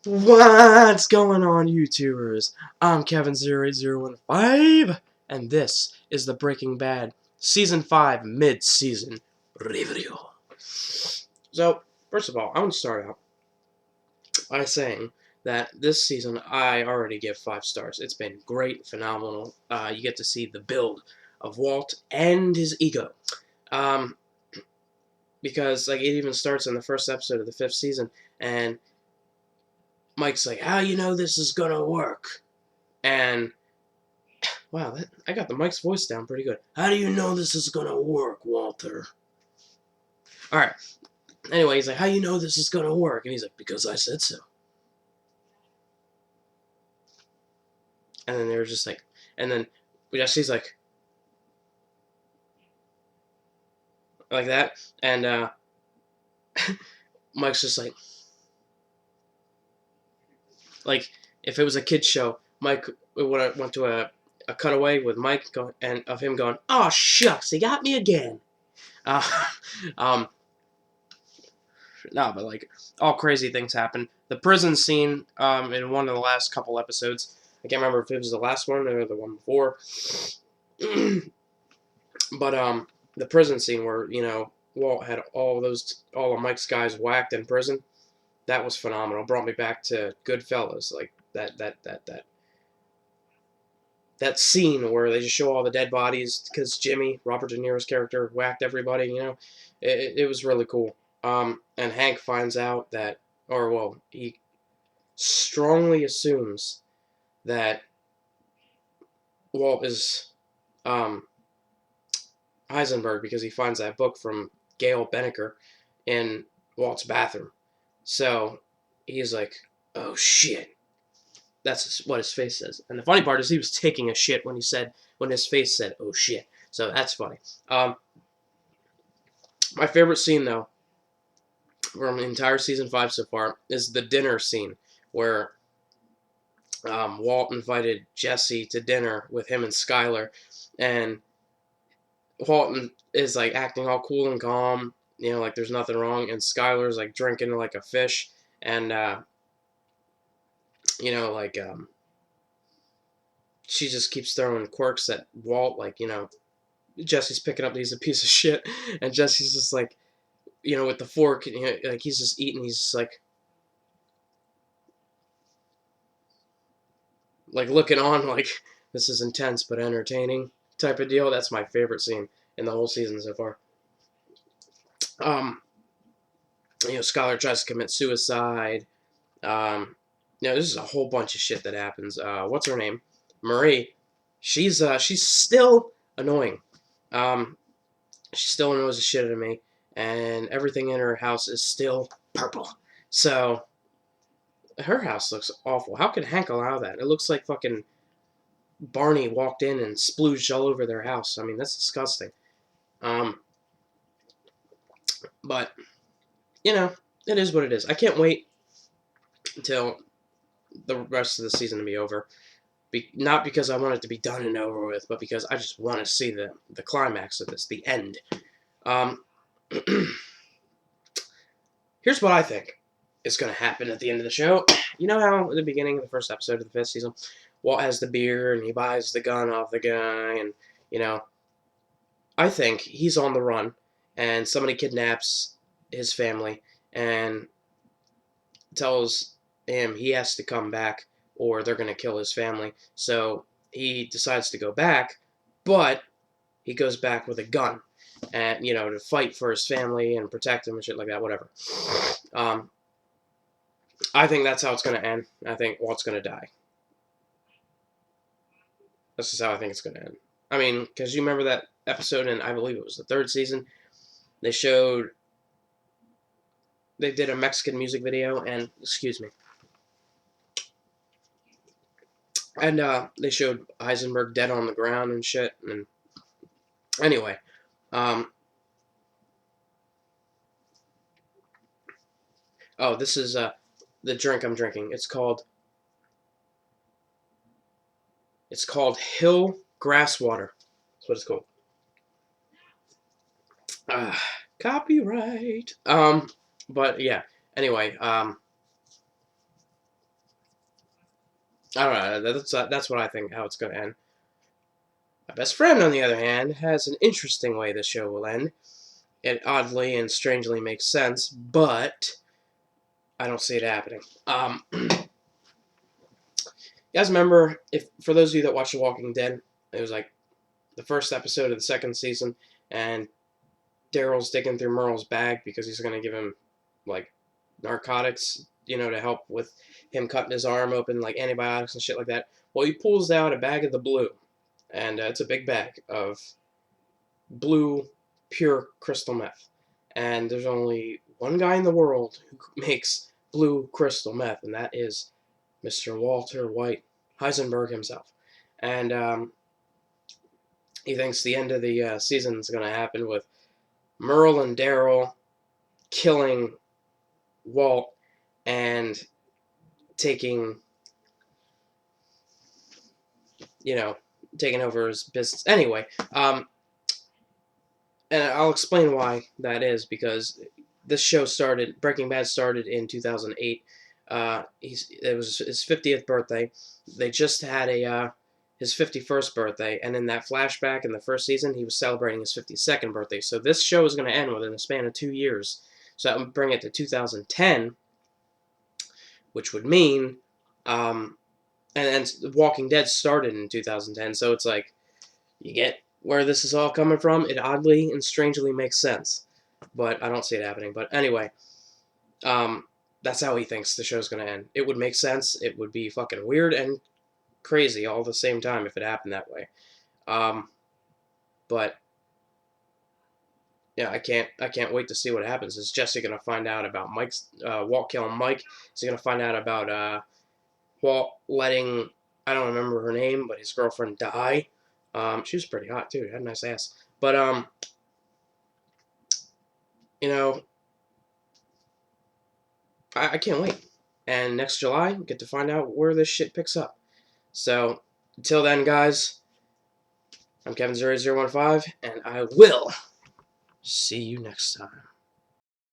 What's going on, YouTubers? I'm Kevin08015, and this is the Breaking Bad Season 5 Mid-Season Review. So, first of all, I want to start out by saying that this season I already give 5 stars. It's been great, phenomenal. You get to see the build of Walt and his ego. Because it even starts in the first episode of the 5th season, and Mike's like, how you know this is gonna work? And, wow, I got the Mike's voice down pretty good. How do you know this is gonna work, Walter? Alright, anyway, he's like, how you know this is gonna work? And he's like, because I said so. And then they were just like, and then Jesse's like that, and, Mike's just like, if it was a kid's show, Mike went to a cutaway with Mike and of him going, oh, shucks, he got me again. Uh, um, no, but all crazy things happen. The prison scene in one of the last couple episodes, I can't remember if it was the last one or the one before, but the prison scene where Walt had all of Mike's guys whacked in prison, that was phenomenal. Brought me back to Goodfellas, like that scene where they just show all the dead bodies because Jimmy, Robert De Niro's character, whacked everybody. It was really cool. And Hank finds out that, or well, he strongly assumes that Walt is Heisenberg because he finds that book from Gail Benneker in Walt's bathroom. So he's like, oh shit. That's what his face says. And the funny part is he was taking a shit when his face said, oh shit. So that's funny. My favorite scene, though, from the entire season 5 so far, is the dinner scene where Walt invited Jesse to dinner with him and Skyler, and Walt is acting all cool and calm, like there's nothing wrong, and Skyler's drinking like a fish, and she just keeps throwing quirks at Walt, Jesse's picking up that he's a piece of shit, and Jesse's just with the fork, he's just eating, he's just looking on this is intense but entertaining type of deal. That's my favorite scene in the whole season so far. Skyler tries to commit suicide. This is a whole bunch of shit that happens. What's her name? Marie. She's still annoying. She still annoys the shit out of me, and everything in her house is still purple. So her house looks awful. How could Hank allow that? It looks like fucking Barney walked in and splooged all over their house. I mean, that's disgusting. But it is what it is. I can't wait until the rest of the season to be over. Not because I want it to be done and over with, but because I just want to see the climax of this, the end. Here's what I think is going to happen at the end of the show. You know how at the beginning of the first episode of the 5th season, Walt has the beer and he buys the gun off the guy, and I think he's on the run and somebody kidnaps his family and tells him he has to come back or they're going to kill his family. So he decides to go back, but he goes back with a gun and to fight for his family and protect him and shit like that, whatever. I think that's how it's going to end. I think Walt's going to die. This is how I think it's going to end. I mean, because you remember that episode in, I believe it was the 3rd season, they did a Mexican music video, and, excuse me, and they showed Heisenberg dead on the ground and shit, and anyway, oh, this is the drink I'm drinking. It's called Hill Grass Water. That's what it's called. Copyright. But yeah. Anyway, I don't know. That's what I think how it's gonna end. My best friend, on the other hand, has an interesting way the show will end. It oddly and strangely makes sense, but I don't see it happening. You guys remember, if for those of you that watch The Walking Dead, it was like the first episode of the second season, and Daryl's digging through Merle's bag because he's going to give him, like, narcotics, to help with him cutting his arm open, like antibiotics and shit like that. Well, he pulls out a bag of the blue, and it's a big bag of blue, pure crystal meth. And there's only one guy in the world who makes blue crystal meth, and that is Mr. Walter White, Heisenberg himself. And he thinks the end of the season is going to happen with Merle and Daryl killing Walt and taking, taking over his business. Anyway, and I'll explain why that is, because this show started, Breaking Bad started in 2008. It was his 50th birthday. They just had his 51st birthday, and in that flashback in the first season, he was celebrating his 52nd birthday. So this show is going to end within a span of 2 years. So that would bring it to 2010, which would mean, and Walking Dead started in 2010, so it's like, you get where this is all coming from. It oddly and strangely makes sense, but I don't see it happening. But anyway, that's how he thinks the show's going to end. It would make sense. It would be fucking weird and crazy all at the same time if it happened that way. But yeah, I can't wait to see what happens. Is Jesse going to find out about Walt killing Mike? Is he going to find out about Walt letting, I don't remember her name, but his girlfriend die? She was pretty hot too. Had a nice ass. But I can't wait. And next July, we get to find out where this shit picks up. So until then, guys, I'm Kevin0015, and I will see you next time.